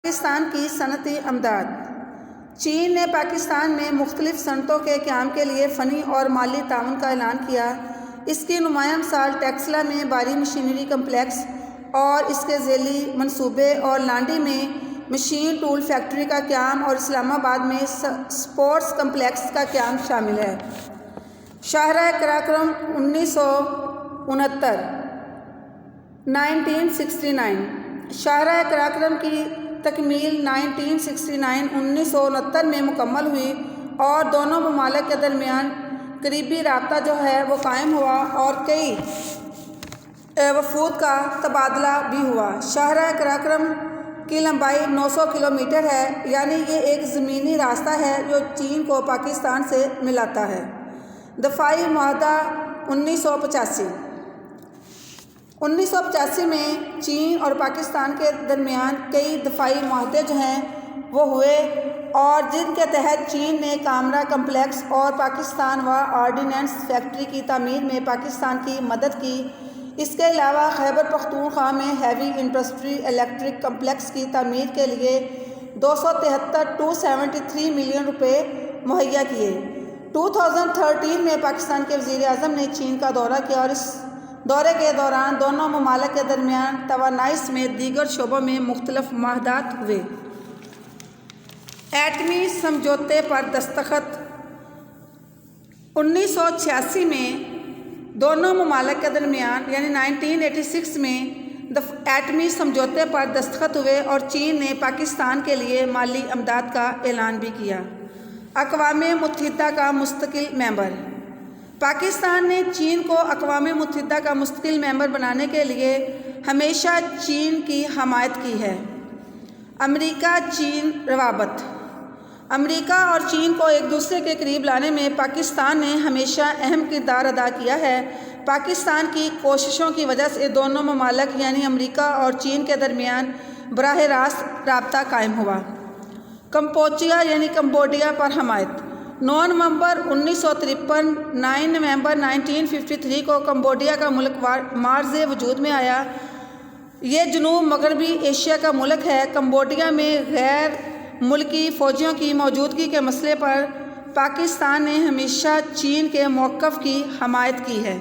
پاکستان کی صنعتی امداد۔ چین نے پاکستان میں مختلف صنعتوں کے قیام کے لیے فنی اور مالی تعاون کا اعلان کیا۔ اس کی نمایاں مثال ٹیکسلا میں بھاری مشینری کمپلیکس اور اس کے ذیلی منصوبے، اور لانڈی میں مشین ٹول فیکٹری کا قیام اور اسلام آباد میں سپورٹس کمپلیکس کا قیام شامل ہے۔ شاہراہ قراقرم 1969 1969 شاہراہ قراقرم کی تکمیل 1969 میں مکمل ہوئی اور دونوں ممالک کے درمیان قریبی رابطہ جو ہے وہ قائم ہوا اور کئی وفود کا تبادلہ بھی ہوا۔ شاہراہ قراقرم کی لمبائی 900 کلومیٹر ہے، یعنی یہ ایک زمینی راستہ ہے جو چین کو پاکستان سے ملاتا ہے۔ دفاعی معاہدہ 1985 میں چین اور پاکستان کے درمیان کئی دفاعی معاہدے جو ہیں وہ ہوئے، اور جن کے تحت چین نے کامرا کمپلیکس اور پاکستان و آرڈیننس فیکٹری کی تعمیر میں پاکستان کی مدد کی۔ اس کے علاوہ خیبر پختونخوا میں ہیوی انڈسٹری الیکٹرک کمپلیکس کی تعمیر کے لیے 273 ملین روپے مہیا کیے۔ 2013 میں پاکستان کے وزیر اعظم نے چین کا دورہ کیا اور اس دورے کے دوران دونوں ممالک کے درمیان توانائی سمیت دیگر شعبوں میں مختلف معاہدات ہوئے۔ ایٹمی سمجھوتے پر دستخط۔ 1986 میں دونوں ممالک کے درمیان یعنی 1986 میں ایٹمی سمجھوتے پر دستخط ہوئے اور چین نے پاکستان کے لیے مالی امداد کا اعلان بھی کیا۔ اقوام متحدہ کا مستقل ممبر۔ پاکستان نے چین کو اقوام متحدہ کا مستقل ممبر بنانے کے لیے ہمیشہ چین کی حمایت کی ہے۔ امریکہ چین روابط۔ امریکہ اور چین کو ایک دوسرے کے قریب لانے میں پاکستان نے ہمیشہ اہم کردار ادا کیا ہے۔ پاکستان کی کوششوں کی وجہ سے دونوں ممالک یعنی امریکہ اور چین کے درمیان براہ راست رابطہ قائم ہوا۔ کمبوڈیا یعنی کمبوڈیا پر حمایت۔ 9 نومبر 1953 9 نومبر 1953 کو کمبوڈیا کا ملک مارز وجود میں آیا۔ یہ جنوب مغربی ایشیا کا ملک ہے۔ کمبوڈیا میں غیر ملکی فوجیوں کی موجودگی کے مسئلے پر پاکستان نے ہمیشہ چین کے موقف کی حمایت کی ہے۔